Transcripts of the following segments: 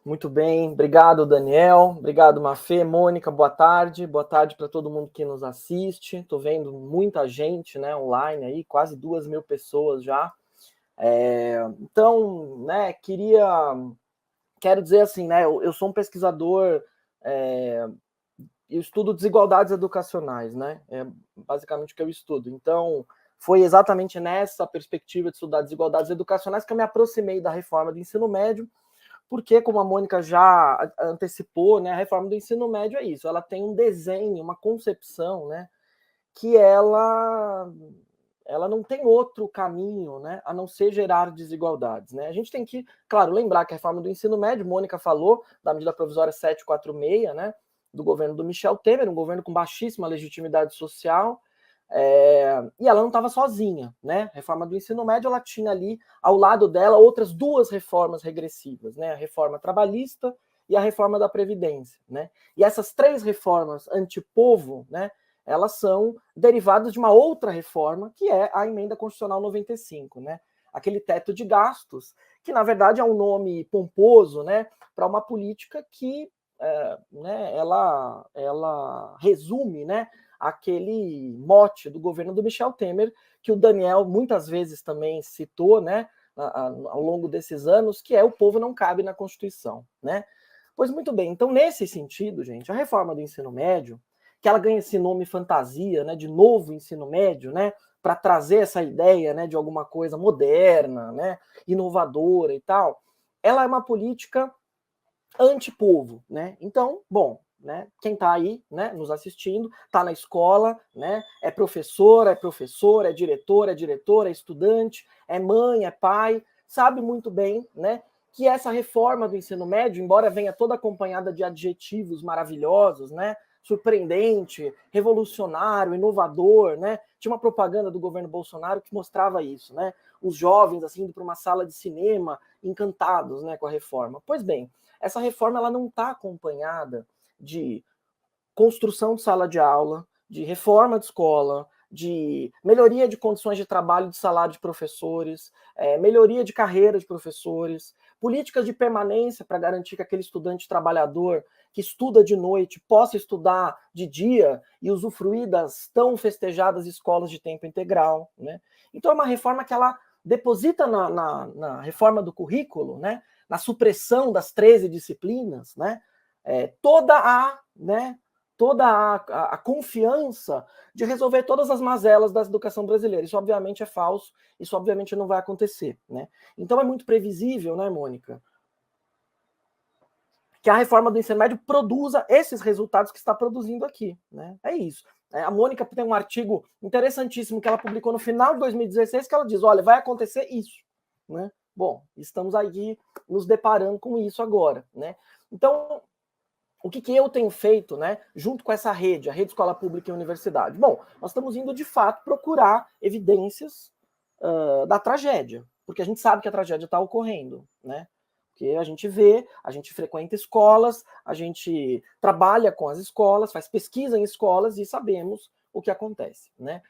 Muito bem, obrigado, Daniel, obrigado, Mafê, Mônica, boa tarde para todo mundo que nos assiste. Estou vendo muita gente, né, online aí, quase 2.000 pessoas já. Então, né, quero dizer assim, né, eu sou um pesquisador, eu estudo desigualdades educacionais, né, é basicamente o que eu estudo. Então, foi exatamente nessa perspectiva de estudar desigualdades educacionais que eu me aproximei da reforma do ensino médio, porque, como a Mônica já antecipou, né, a reforma do ensino médio é isso, ela tem um desenho, uma concepção, né, que ela não tem outro caminho, né, a não ser gerar desigualdades, né? A gente tem que, claro, lembrar que a reforma do ensino médio, Mônica falou, da medida provisória 746, né, do governo do Michel Temer, um governo com baixíssima legitimidade social, e ela não estava sozinha, né? A reforma do ensino médio, ela tinha ali ao lado dela outras duas reformas regressivas, né? A reforma trabalhista e a reforma da Previdência, né? E essas três reformas antipovo, né, elas são derivadas de uma outra reforma, que é a Emenda Constitucional 95, né? Aquele teto de gastos, que na verdade é um nome pomposo, né, para uma política que né, ela resume, né, aquele mote do governo do Michel Temer, que o Daniel muitas vezes também citou, né, ao longo desses anos, que é o povo não cabe na Constituição, né? Pois muito bem, então nesse sentido, gente, a reforma do ensino médio, que ela ganha esse nome fantasia, né, de novo ensino médio, né, para trazer essa ideia, né, de alguma coisa moderna, né, inovadora e tal, ela é uma política antipovo, né? Então, bom, né, quem está aí, né, nos assistindo, está na escola, né, é professor, é diretor, é diretora, é estudante, é mãe, é pai, sabe muito bem, né, que essa reforma do ensino médio, embora venha toda acompanhada de adjetivos maravilhosos, né, surpreendente, revolucionário, inovador, né, tinha uma propaganda do governo Bolsonaro que mostrava isso, né, os jovens assim indo para uma sala de cinema encantados, né, com a reforma. Pois bem, essa reforma ela não está acompanhada de construção de sala de aula, de reforma de escola, de melhoria de condições de trabalho e de salário de professores, melhoria de carreira de professores, políticas de permanência para garantir que aquele estudante trabalhador que estuda de noite possa estudar de dia e usufruir das tão festejadas escolas de tempo integral, né? Então é uma reforma que ela deposita na reforma do currículo, né, na supressão das 13 disciplinas, né, toda a confiança de resolver todas as mazelas da educação brasileira. Isso obviamente é falso, isso obviamente não vai acontecer, né? Então é muito previsível, né, Mônica, que a reforma do ensino médio produza esses resultados que está produzindo aqui, né? É isso. A Mônica tem um artigo interessantíssimo que ela publicou no final de 2016 que ela diz, olha, vai acontecer isso, né? Bom, estamos aí nos deparando com isso agora, né? Então, o que eu tenho feito, né, junto com essa rede, a Rede Escola Pública e Universidade? Bom, nós estamos indo, de fato, procurar evidências da tragédia, porque a gente sabe que a tragédia está ocorrendo, né? Porque a gente vê, a gente frequenta escolas, a gente trabalha com as escolas, faz pesquisa em escolas e sabemos o que acontece, né?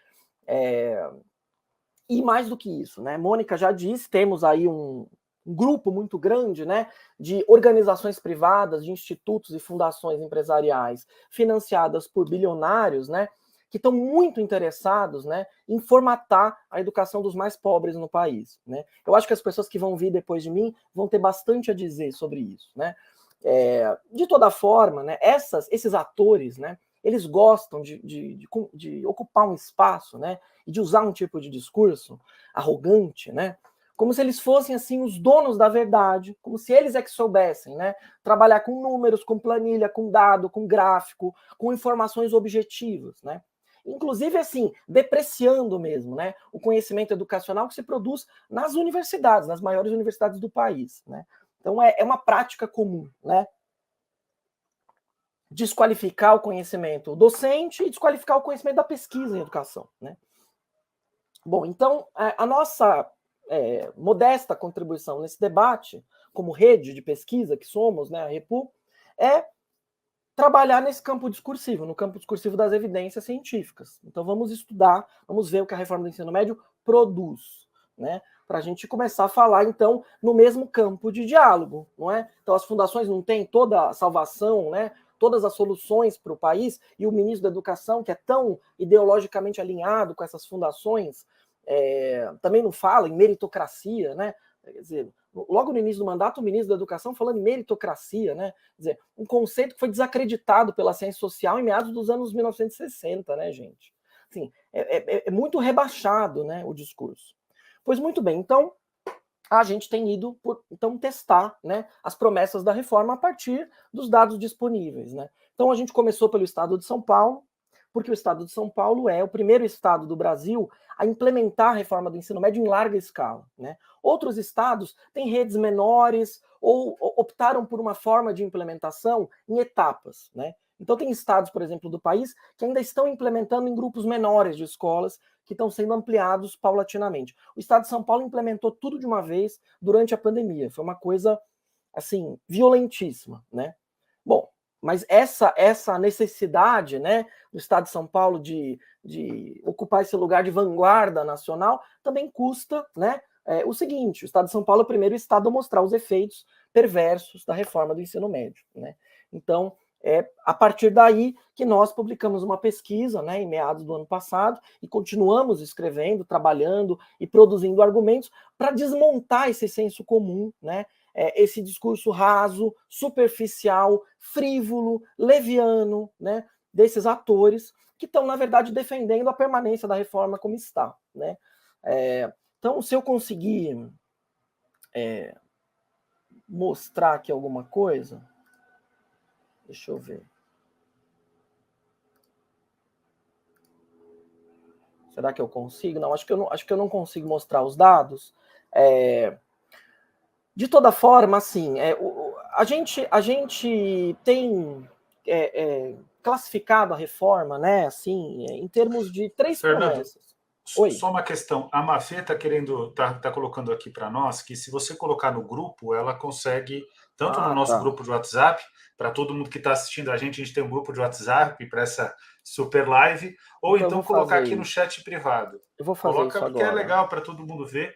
E mais do que isso, né? Mônica já disse, temos aí um grupo muito grande, né, de organizações privadas, de institutos e fundações empresariais financiadas por bilionários, né, que estão muito interessados, né, em formatar a educação dos mais pobres no país, né? Eu acho que as pessoas que vão vir depois de mim vão ter bastante a dizer sobre isso, né? De toda forma, né, esses atores, né, eles gostam de ocupar um espaço, né, e de usar um tipo de discurso arrogante, né, como se eles fossem assim os donos da verdade, como se eles é que soubessem, né, trabalhar com números, com planilha, com dado, com gráfico, com informações objetivas, né? Inclusive assim, depreciando mesmo, né, o conhecimento educacional que se produz nas universidades, nas maiores universidades do país, né? Então é uma prática comum, né? Desqualificar o conhecimento docente e desqualificar o conhecimento da pesquisa em educação, né? Bom, então a nossa modesta contribuição nesse debate, como rede de pesquisa que somos, né, a REPU, é trabalhar nesse campo discursivo, no campo discursivo das evidências científicas. Então vamos estudar, vamos ver o que a reforma do ensino médio produz, né? Para a gente começar a falar, então, no mesmo campo de diálogo, não é? Então, as fundações não têm toda a salvação, né? Todas as soluções para o país, e o ministro da Educação, que é tão ideologicamente alinhado com essas fundações, também não fala em meritocracia, né? Quer dizer, logo no início do mandato, o ministro da Educação falando em meritocracia, né? Quer dizer, um conceito que foi desacreditado pela ciência social em meados dos anos 1960, né, gente? Assim, é muito rebaixado, né, o discurso. Pois muito bem, então a gente tem ido então testar, né, as promessas da reforma a partir dos dados disponíveis, né? Então a gente começou pelo estado de São Paulo, porque o estado de São Paulo é o primeiro estado do Brasil a implementar a reforma do ensino médio em larga escala, né? Outros estados têm redes menores ou optaram por uma forma de implementação em etapas, né? Então tem estados, por exemplo, do país que ainda estão implementando em grupos menores de escolas que estão sendo ampliados paulatinamente. O estado de São Paulo implementou tudo de uma vez durante a pandemia. Foi uma coisa, assim, violentíssima, né? Bom, mas essa necessidade, né, do estado de São Paulo de ocupar esse lugar de vanguarda nacional também custa, né, o seguinte: o estado de São Paulo é o primeiro estado a mostrar os efeitos perversos da reforma do ensino médio, né? Então, é a partir daí que nós publicamos uma pesquisa, né, em meados do ano passado, e continuamos escrevendo, trabalhando e produzindo argumentos para desmontar esse senso comum, né, esse discurso raso, superficial, frívolo, leviano, né, desses atores que estão, na verdade, defendendo a permanência da reforma como está, né? Então, se eu conseguir mostrar aqui alguma coisa, deixa eu ver. Será que eu consigo? Não, acho que eu não consigo mostrar os dados. De toda forma, assim, a gente tem classificado a reforma, né, assim, em termos de 3 Fernando, promessas. Oi. Só uma questão. A Mafê tá colocando aqui para nós que se você colocar no grupo, ela consegue, tanto no nosso grupo de WhatsApp, para todo mundo que está assistindo a gente tem um grupo de WhatsApp para essa super live, ou então colocar aqui no chat privado. Eu vou fazer isso porque agora. É legal para todo mundo ver.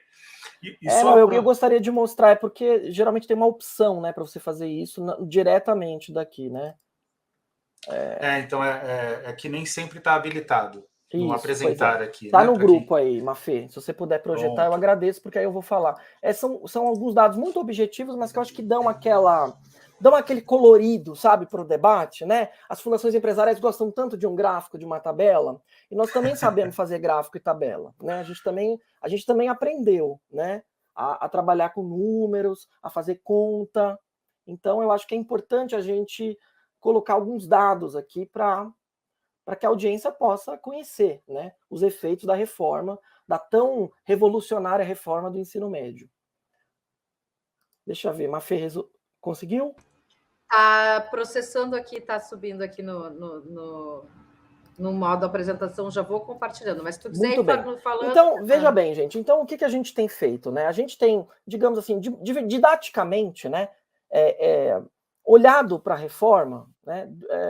Eu gostaria de mostrar, porque geralmente tem uma opção, né, para você fazer isso diretamente daqui, né? Então é que nem sempre está habilitado. No Isso, apresentar aqui, tá né? no grupo aí, Mafê. Se você puder projetar, eu agradeço, porque aí eu vou falar. São alguns dados muito objetivos, mas que eu acho que dão aquele colorido, sabe, para o debate, né? As fundações empresariais gostam tanto de um gráfico, de uma tabela, e nós também sabemos fazer gráfico e tabela, né? A gente também aprendeu, né, a trabalhar com números, a fazer conta. Então, eu acho que é importante a gente colocar alguns dados aqui para que a audiência possa conhecer, né, os efeitos da reforma, da tão revolucionária reforma do ensino médio. Deixa eu ver, Mafê, conseguiu? Está processando aqui, está subindo aqui no modo apresentação, já vou compartilhando, mas tu quiser ir falando... Então, veja bem, gente, então o que a gente tem feito, né? A gente tem, digamos assim, didaticamente, né, olhado para a reforma, né,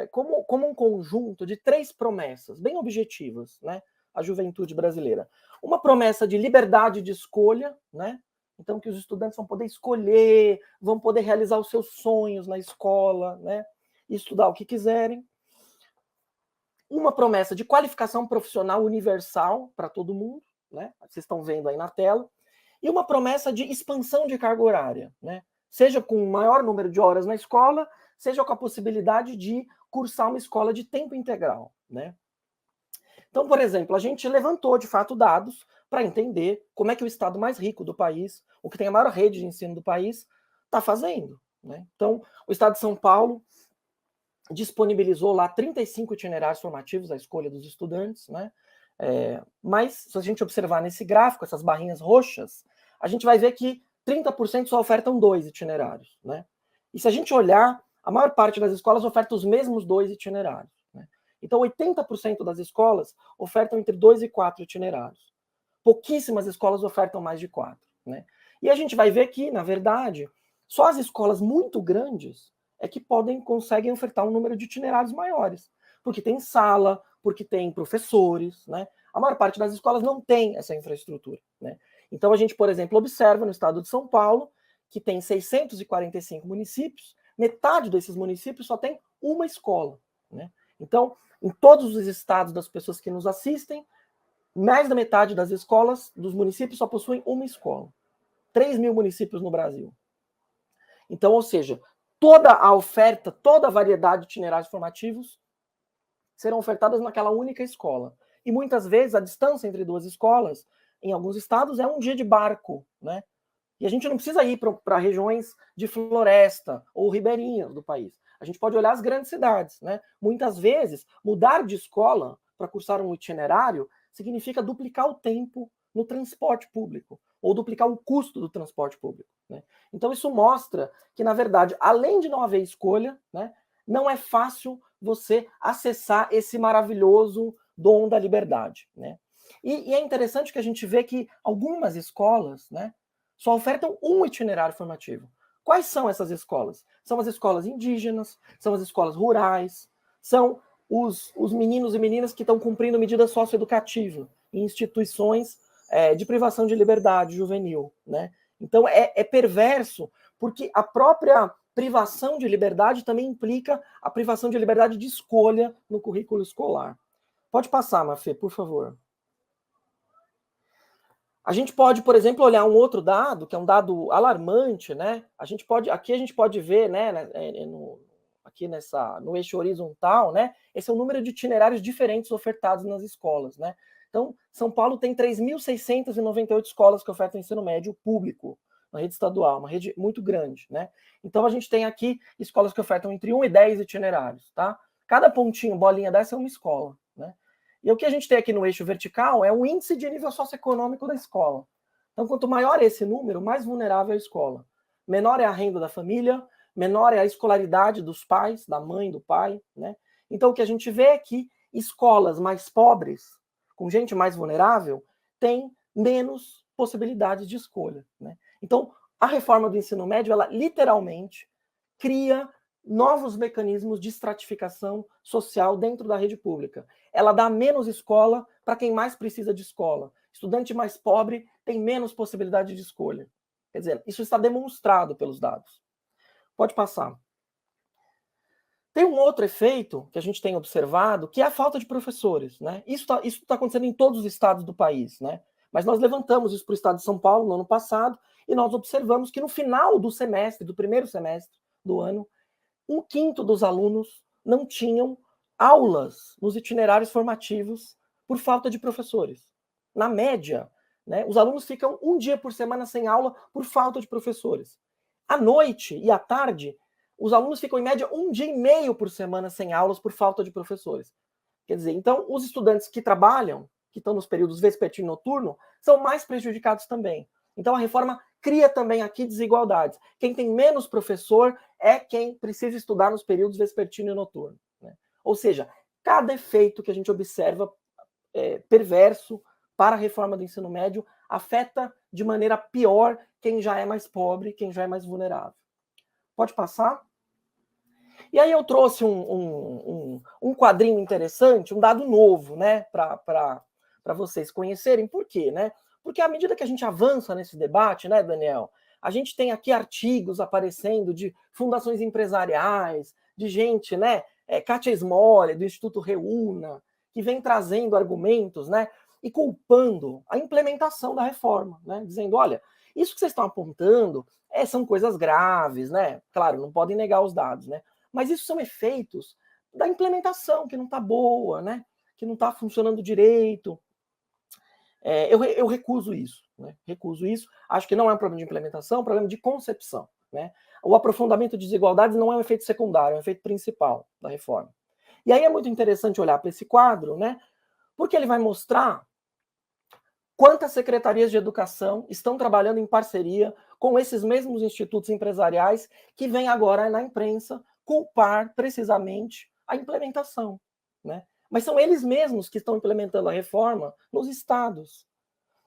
como um conjunto de 3 promessas bem objetivas, né, à juventude brasileira. Uma promessa de liberdade de escolha, né? Então, que os estudantes vão poder escolher, vão poder realizar os seus sonhos na escola, né, e estudar o que quiserem. Uma promessa de qualificação profissional universal para todo mundo, né? Vocês estão vendo aí na tela. E uma promessa de expansão de carga horária, né? Seja com um maior número de horas na escola, seja com a possibilidade de cursar uma escola de tempo integral, né? Então, por exemplo, a gente levantou, de fato, dados para entender como é que o estado mais rico do país, o que tem a maior rede de ensino do país, está fazendo, né? Então, o estado de São Paulo disponibilizou lá 35 itinerários formativos à escolha dos estudantes, né? Mas, se a gente observar nesse gráfico, essas barrinhas roxas, a gente vai ver que 30% só ofertam 2 itinerários, né? E se a gente olhar, a maior parte das escolas oferta os mesmos 2 itinerários, né? Então, 80% das escolas ofertam entre 2 e 4 itinerários. Pouquíssimas escolas ofertam mais de 4, né? E a gente vai ver que, na verdade, só as escolas muito grandes é que conseguem ofertar um número de itinerários maiores, porque tem sala, porque tem professores, né? A maior parte das escolas não tem essa infraestrutura, né? Então a gente, por exemplo, observa no estado de São Paulo que tem 645 municípios, metade desses municípios só tem uma escola, né? Então, em todos os estados das pessoas que nos assistem, mais da metade das escolas, dos municípios, só possuem uma escola. 3 mil municípios no Brasil. Então, ou seja, toda a oferta, toda a variedade de itinerários formativos serão ofertadas naquela única escola. E muitas vezes a distância entre duas escolas, em alguns estados, é um dia de barco, né? E a gente não precisa ir para regiões de floresta ou ribeirinhas do país. A gente pode olhar as grandes cidades, né? Muitas vezes, mudar de escola para cursar um itinerário significa duplicar o tempo no transporte público, ou duplicar o custo do transporte público, né? Então isso mostra que, na verdade, além de não haver escolha, né, não é fácil você acessar esse maravilhoso dom da liberdade, né? E é interessante que a gente vê que algumas escolas, né, só ofertam um itinerário formativo. Quais são essas escolas? São as escolas indígenas, são as escolas rurais, são os meninos e meninas que estão cumprindo medida socioeducativa em instituições de privação de liberdade juvenil, né? Então é perverso, porque a própria privação de liberdade também implica a privação de liberdade de escolha no currículo escolar. Pode passar, Mafê, por favor. A gente pode, por exemplo, olhar um outro dado, que é um dado alarmante, né? Aqui a gente pode ver, né, aqui no eixo horizontal, né? Esse é o número de itinerários diferentes ofertados nas escolas, né? Então, São Paulo tem 3.698 escolas que ofertam ensino médio público na rede estadual, uma rede muito grande, né? Então a gente tem aqui escolas que ofertam entre 1 e 10 itinerários, tá? Cada pontinho, bolinha dessa é uma escola, né? E o que a gente tem aqui no eixo vertical é o índice de nível socioeconômico da escola. Então, quanto maior é esse número, mais vulnerável é a escola. Menor é a renda da família, menor é a escolaridade dos pais, da mãe, do pai, né? Então, o que a gente vê é que escolas mais pobres, com gente mais vulnerável, têm menos possibilidades de escolha, né? Então, a reforma do ensino médio, ela literalmente cria novos mecanismos de estratificação social dentro da rede pública. Ela dá menos escola para quem mais precisa de escola. Estudante mais pobre tem menos possibilidade de escolha. Quer dizer, isso está demonstrado pelos dados. Pode passar. Tem um outro efeito que a gente tem observado, que é a falta de professores, né? Isso tá acontecendo em todos os estados do país, né? Mas nós levantamos isso para o estado de São Paulo no ano passado e nós observamos que no final do semestre, do primeiro semestre do ano, 1/5 dos alunos não tinham aulas nos itinerários formativos por falta de professores. Na média, né, os alunos ficam um dia por semana sem aula por falta de professores. À noite e à tarde, os alunos ficam em média 1 dia e meio por semana sem aulas por falta de professores. Quer dizer, então, os estudantes que trabalham, que estão nos períodos vespertino e noturno, são mais prejudicados também. Então, a reforma cria também aqui desigualdades. Quem tem menos professor é quem precisa estudar nos períodos vespertino e noturno, né? Ou seja, cada efeito que a gente observa perverso para a reforma do ensino médio afeta de maneira pior quem já é mais pobre, quem já é mais vulnerável. Pode passar? E aí eu trouxe um quadrinho interessante, um dado novo, né, para vocês conhecerem. Por quê, né? Porque à medida que a gente avança nesse debate, né, Daniel, a gente tem aqui artigos aparecendo de fundações empresariais, de gente, né, Kátia Smoley, do Instituto Reúna, que vem trazendo argumentos, né, e culpando a implementação da reforma, né, dizendo, olha, isso que vocês estão apontando são coisas graves, né? Claro, não podem negar os dados, né? Mas isso são efeitos da implementação que não está boa, né? Que não está funcionando direito. Eu recuso isso, né? Recuso isso. Acho que não é um problema de implementação, é um problema de concepção, né? O aprofundamento de desigualdades não é um efeito secundário, é um efeito principal da reforma. E aí é muito interessante olhar para esse quadro, né? Porque ele vai mostrar quantas secretarias de educação estão trabalhando em parceria com esses mesmos institutos empresariais que vêm agora na imprensa culpar precisamente a implementação, né? Mas são eles mesmos que estão implementando a reforma nos estados.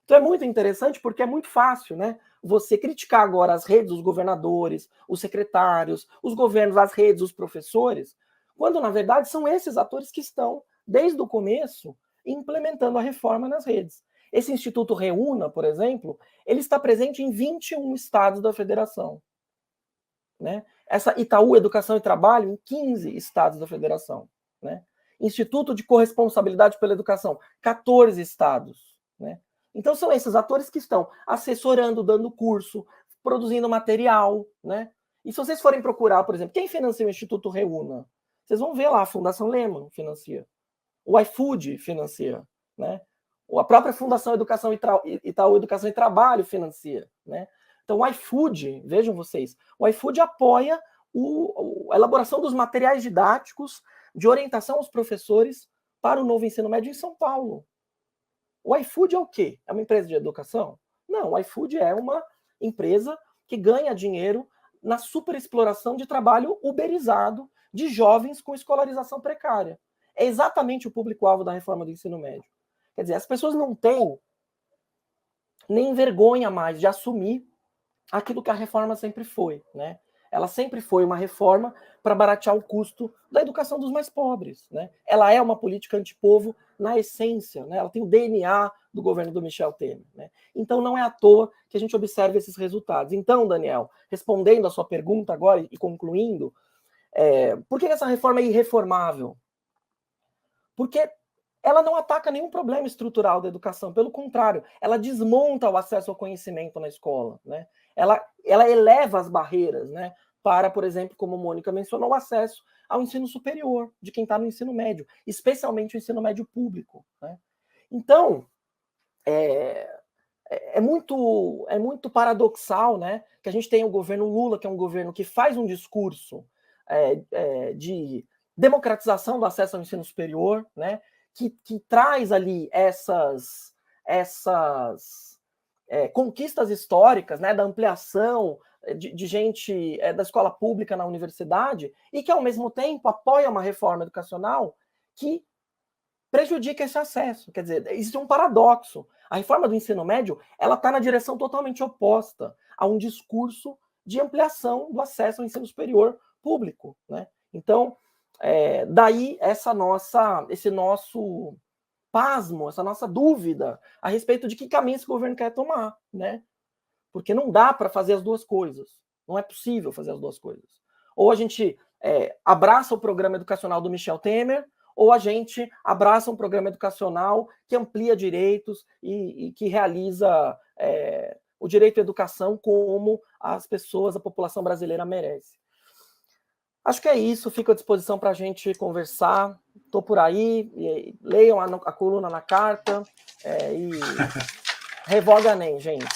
Então é muito interessante porque é muito fácil, né? Você criticar agora as redes, os governadores, os secretários, os governos, as redes, os professores, quando na verdade são esses atores que estão desde o começo, implementando a reforma nas redes. Esse Instituto Reúna, por exemplo, ele está presente em 21 estados da federação. Né? Essa Itaú Educação e Trabalho em 15 estados da federação. Né? Instituto de Corresponsabilidade pela Educação, 14 estados. Né? Então são esses atores que estão assessorando, dando curso, produzindo material. Né? E se vocês forem procurar, por exemplo, quem financia o Instituto Reúna? Vocês vão ver lá, a Fundação Lehman financia. O iFood financia. Né? A própria Fundação Itaú Educação e Trabalho financia. Né? Então, o iFood, vejam vocês, o iFood apoia a elaboração dos materiais didáticos de orientação aos professores para o novo ensino médio em São Paulo. O iFood é o quê? É uma empresa de educação? Não, o iFood é uma empresa que ganha dinheiro na superexploração de trabalho uberizado de jovens com escolarização precária. É exatamente o público-alvo da reforma do ensino médio. Quer dizer, as pessoas não têm nem vergonha mais de assumir aquilo que a reforma sempre foi, né? Ela sempre foi uma reforma para baratear o custo da educação dos mais pobres, né? Ela é uma política antipovo na essência, né? Ela tem o DNA do governo do Michel Temer, né? Então não é à toa que a gente observa esses resultados. Então, Daniel, respondendo a sua pergunta agora e concluindo, por que essa reforma é irreformável? Porque ela não ataca nenhum problema estrutural da educação, pelo contrário, ela desmonta o acesso ao conhecimento na escola, né? Ela eleva as barreiras, né, para, por exemplo, como a Mônica mencionou, o acesso ao ensino superior de quem está no ensino médio, especialmente o ensino médio público. Né? Então, é muito paradoxal, né, que a gente tenha o governo Lula, que é um governo que faz um discurso de democratização do acesso ao ensino superior, né, que traz ali essas conquistas históricas, né, da ampliação de gente da escola pública na universidade, e que, ao mesmo tempo, apoia uma reforma educacional que prejudica esse acesso. Quer dizer, existe um paradoxo. A reforma do ensino médio ela está na direção totalmente oposta a um discurso de ampliação do acesso ao ensino superior público. Né? Então, daí esse nosso pasmo, essa nossa dúvida a respeito de que caminho esse governo quer tomar, né? Porque não dá para fazer as duas coisas. Não é possível fazer as duas coisas. Ou a gente abraça o programa educacional do Michel Temer, ou a gente abraça um programa educacional que amplia direitos e que realiza o direito à educação como as pessoas, a população brasileira merece. Acho que é isso, fico à disposição para a gente conversar. Estou por aí, leiam a coluna na carta e revoga nem, gente.